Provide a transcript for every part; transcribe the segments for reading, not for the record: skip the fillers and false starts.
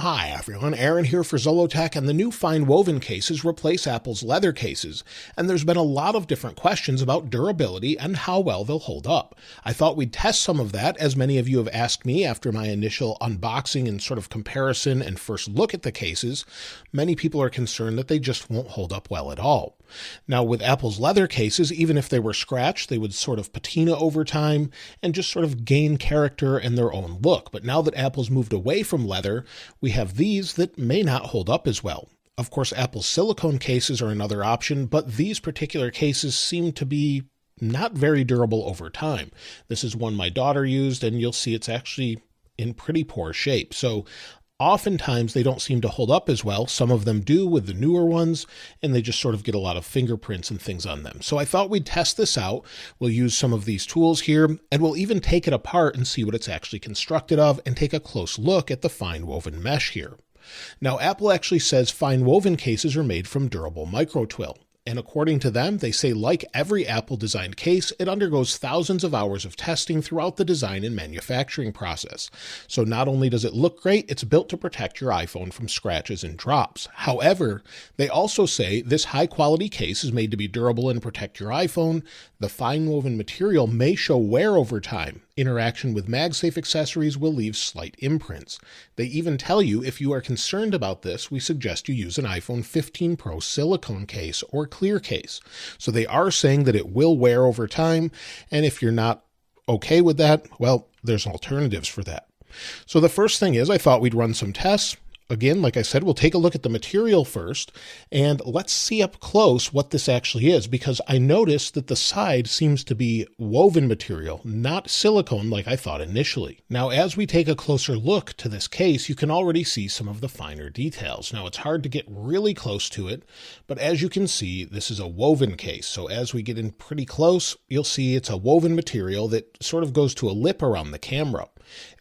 Hi everyone, Aaron here for Zollotech, and the new FineWoven cases replace Apple's leather cases, and there's been a lot of different questions about durability and how well they'll hold up. I thought we'd test some of that, as many of you have asked me after my initial unboxing and sort of comparison and first look at the cases. Many people are concerned that they just won't hold up well at all. Now with Apple's leather cases, even if they were scratched, they would sort of patina over time and just sort of gain character and their own look. But now that Apple's moved away from leather, we have these that may not hold up as well. Of course, Apple's silicone cases are another option, but these particular cases seem to be not very durable over time. This is one my daughter used, and you'll see it's actually in pretty poor shape. So oftentimes they don't seem to hold up as well. Some of them do with the newer ones, and they just sort of get a lot of fingerprints and things on them. So I thought we'd test this out. We'll use some of these tools here, and we'll even take it apart and see what it's actually constructed of and take a close look at the FineWoven mesh here. Now, Apple actually says FineWoven cases are made from durable microtwill. And according to them, they say like every Apple-designed case, it undergoes thousands of hours of testing throughout the design and manufacturing process. So not only does it look great, it's built to protect your iPhone from scratches and drops. However, they also say this high-quality case is made to be durable and protect your iPhone. The FineWoven material may show wear over time. Interaction with MagSafe accessories will leave slight imprints. They even tell you if you are concerned about this, we suggest you use an iPhone 15 Pro silicone case or clear case. So they are saying that it will wear over time, and if you're not okay with that, well, there's alternatives for that. So the first thing is I thought we'd run some tests. Again, like I said, we'll take a look at the material first, and let's see up close what this actually is, because I noticed that the side seems to be woven material, not silicone like I thought initially. Now, as we take a closer look to this case, you can already see some of the finer details. Now, it's hard to get really close to it, but as you can see, this is a woven case. So as we get in pretty close, you'll see it's a woven material that sort of goes to a lip around the camera.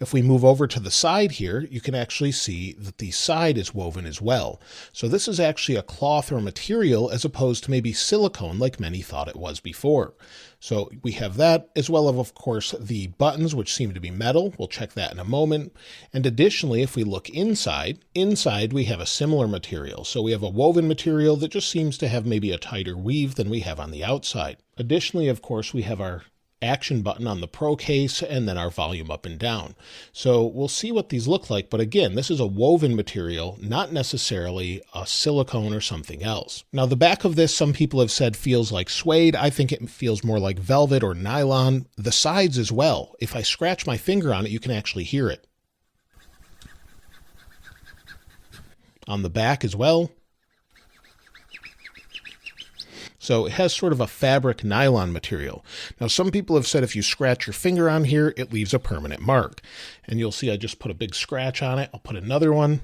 If we move over to the side here, you can actually see that the side is woven as well. So this is actually a cloth or material as opposed to maybe silicone like many thought it was before. So we have that, as well as, of course, the buttons, which seem to be metal. We'll check that in a moment. And additionally, if we look inside we have a similar material. So we have a woven material that just seems to have maybe a tighter weave than we have on the outside. Additionally, of course, we have our action button on the Pro case, and then our volume up and down. So we'll see what these look like, but again, this is a woven material, not necessarily a silicone or something else. Now the back of this, some people have said feels like suede. I think it feels more like velvet or nylon. The sides as well. If I scratch my finger on it, you can actually hear it. On the back as well. So it has sort of a fabric nylon material. Now, some people have said if you scratch your finger on here, it leaves a permanent mark. And you'll see I just put a big scratch on it. I'll put another one,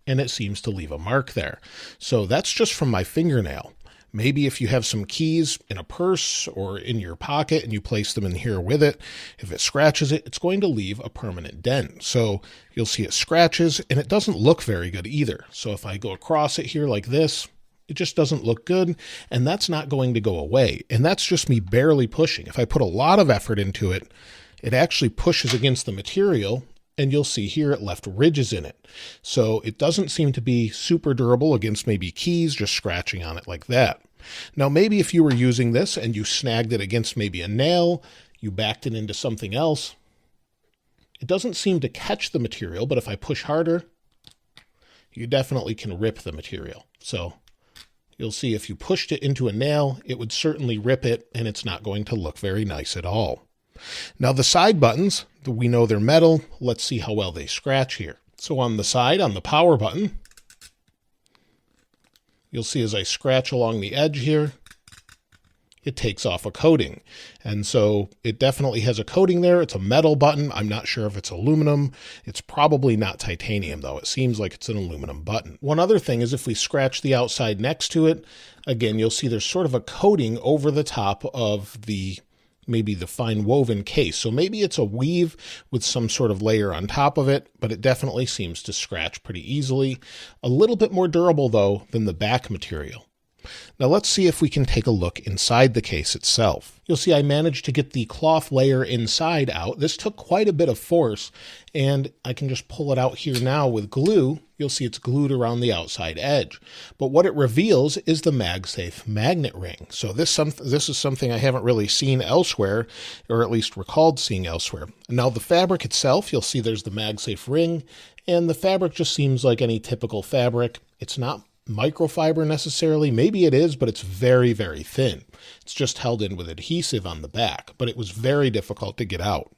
and it seems to leave a mark there. So that's just from my fingernail. Maybe if you have some keys in a purse or in your pocket and you place them in here with it, if it scratches it, it's going to leave a permanent dent. So you'll see it scratches, and it doesn't look very good either. So if I go across it here like this, it just doesn't look good, and that's not going to go away. And that's just me barely pushing. If I put a lot of effort into it, it actually pushes against the material, and you'll see here it left ridges in it. So it doesn't seem to be super durable against maybe keys, just scratching on it like that. Now, maybe if you were using this and you snagged it against maybe a nail, you backed it into something else, it doesn't seem to catch the material, but if I push harder, you definitely can rip the material. So you'll see if you pushed it into a nail, it would certainly rip it, and it's not going to look very nice at all. Now the side buttons, we know they're metal. Let's see how well they scratch here. So on the side, on the power button, you'll see as I scratch along the edge here, it takes off a coating. And so it definitely has a coating there. It's a metal button. I'm not sure if it's aluminum. It's probably not titanium though. It seems like it's an aluminum button. One other thing is if we scratch the outside next to it, again, you'll see there's sort of a coating over the top of maybe the FineWoven case. So maybe it's a weave with some sort of layer on top of it, but it definitely seems to scratch pretty easily. A little bit more durable though than the back material. Now let's see if we can take a look inside the case itself. You'll see I managed to get the cloth layer inside out. This took quite a bit of force, and I can just pull it out here now with glue. You'll see it's glued around the outside edge. But what it reveals is the MagSafe magnet ring. So this is something I haven't really seen elsewhere, or at least recalled seeing elsewhere. Now the fabric itself, you'll see there's the MagSafe ring, and the fabric just seems like any typical fabric. It's not microfiber necessarily. Maybe it is, but it's very, very thin. It's just held in with adhesive on the back, but it was very difficult to get out.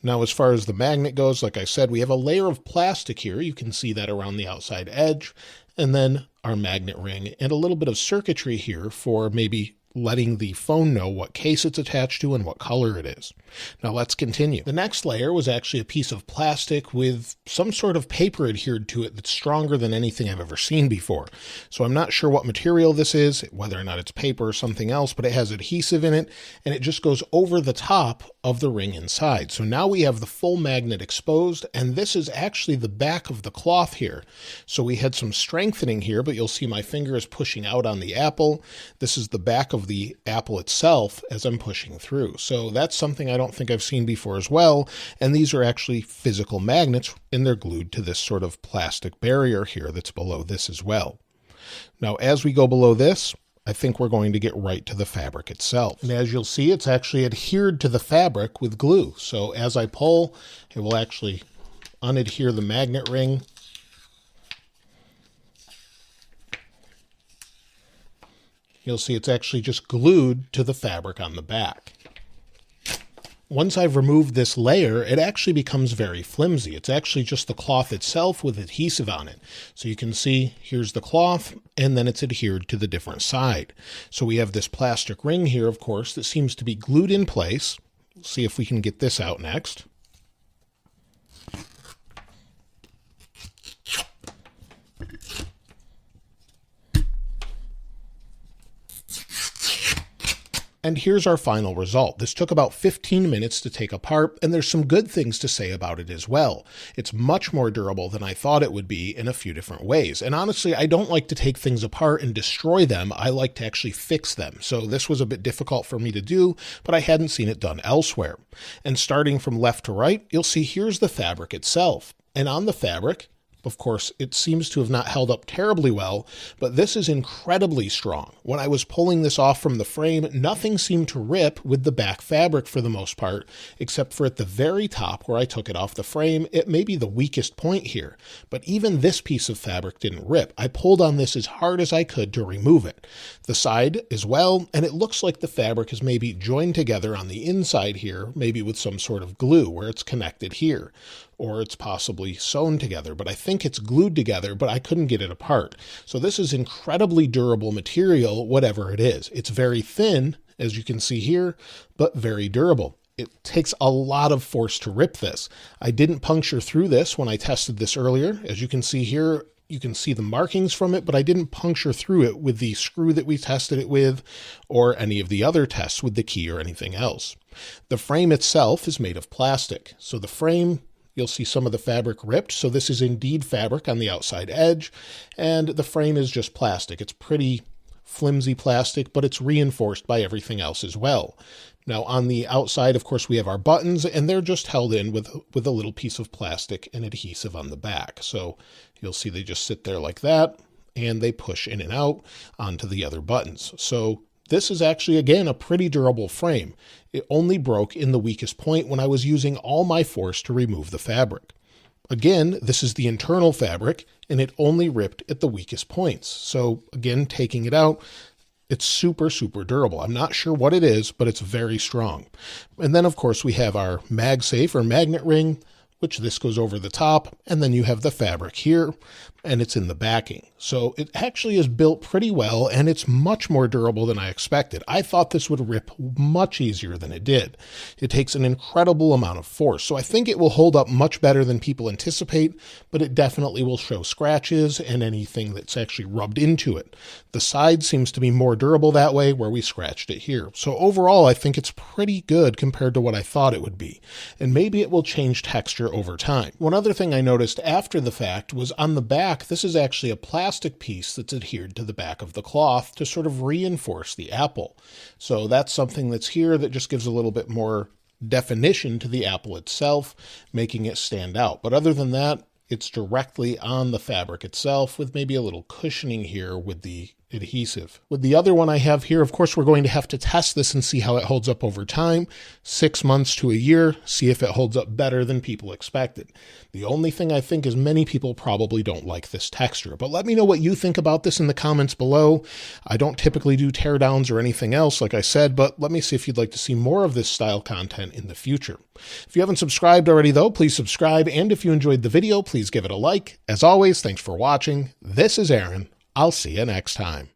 Now, as far as the magnet goes, like I said, we have a layer of plastic here. You can see that around the outside edge, and then our magnet ring and a little bit of circuitry here for maybe letting the phone know what case it's attached to and what color it is. Now let's continue. The next layer was actually a piece of plastic with some sort of paper adhered to it that's stronger than anything I've ever seen before. So I'm not sure what material this is, whether or not it's paper or something else, but it has adhesive in it, and it just goes over the top of the ring inside. So now we have the full magnet exposed, and this is actually the back of the cloth here. So we had some strengthening here, but you'll see my finger is pushing out on the apple. This is the back of the apple itself as I'm pushing through. So that's something I don't think I've seen before as well. And these are actually physical magnets, and they're glued to this sort of plastic barrier here that's below this as well. Now, as we go below this, I think we're going to get right to the fabric itself. And as you'll see, it's actually adhered to the fabric with glue. So as I pull, it will actually unadhere the magnet ring. You'll see it's actually just glued to the fabric on the back. Once I've removed this layer, it actually becomes very flimsy. It's actually just the cloth itself with adhesive on it. So you can see here's the cloth, and then it's adhered to the different side. So we have this plastic ring here, of course, that seems to be glued in place. Let's see if we can get this out next. And here's our final result. This took about 15 minutes to take apart, and there's some good things to say about it as well. It's much more durable than I thought it would be in a few different ways. And honestly, I don't like to take things apart and destroy them. I like to actually fix them. So this was a bit difficult for me to do, but I hadn't seen it done elsewhere. And starting from left to right, you'll see here's the fabric itself. And on the fabric, of course, it seems to have not held up terribly well, but this is incredibly strong. When I was pulling this off from the frame, nothing seemed to rip with the back fabric for the most part, except for at the very top where I took it off the frame. It may be the weakest point here, but even this piece of fabric didn't rip. I pulled on this as hard as I could to remove it. The side as well, and it looks like the fabric is maybe joined together on the inside here, maybe with some sort of glue where it's connected here. Or it's possibly sewn together, but I think it's glued together, but I couldn't get it apart. So this is incredibly durable material, whatever it is. It's very thin, as you can see here, but very durable. It takes a lot of force to rip this. I didn't puncture through this when I tested this earlier. As you can see here, you can see the markings from it, but I didn't puncture through it with the screw that we tested it with or any of the other tests with the key or anything else. The frame itself is made of plastic. So the frame, you'll see some of the fabric ripped. So this is indeed fabric on the outside edge, and the frame is just plastic. It's pretty flimsy plastic, but it's reinforced by everything else as well. Now on the outside, of course, we have our buttons, and they're just held in with a little piece of plastic and adhesive on the back. So you'll see they just sit there like that, and they push in and out onto the other buttons. So this is actually, again, a pretty durable frame. It only broke in the weakest point when I was using all my force to remove the fabric. Again, this is the internal fabric, and it only ripped at the weakest points. So again, taking it out, it's super, super durable. I'm not sure what it is, but it's very strong. And then, of course, we have our MagSafe or magnet ring, which this goes over the top, and then you have the fabric here, and it's in the backing. So it actually is built pretty well, and it's much more durable than I expected. I thought this would rip much easier than it did. It takes an incredible amount of force, so I think it will hold up much better than people anticipate, but it definitely will show scratches and anything that's actually rubbed into it. The side seems to be more durable that way, where we scratched it here. So overall, I think it's pretty good compared to what I thought it would be. And maybe it will change texture texture over time. One other thing I noticed after the fact was on the back, this is actually a plastic piece that's adhered to the back of the cloth to sort of reinforce the apple. So that's something that's here that just gives a little bit more definition to the apple itself, making it stand out. But other than that, it's directly on the fabric itself with maybe a little cushioning here with the adhesive. With the other one I have here, of course, we're going to have to test this and see how it holds up over time, 6 months to a year, see if it holds up better than people expected. The only thing I think is many people probably don't like this texture, but let me know what you think about this in the comments below. I don't typically do teardowns or anything else, like I said, but let me see if you'd like to see more of this style content in the future. If you haven't subscribed already, though, please subscribe, and if you enjoyed the video, please give it a like. As always, thanks for watching. This is Aaron. I'll see you next time.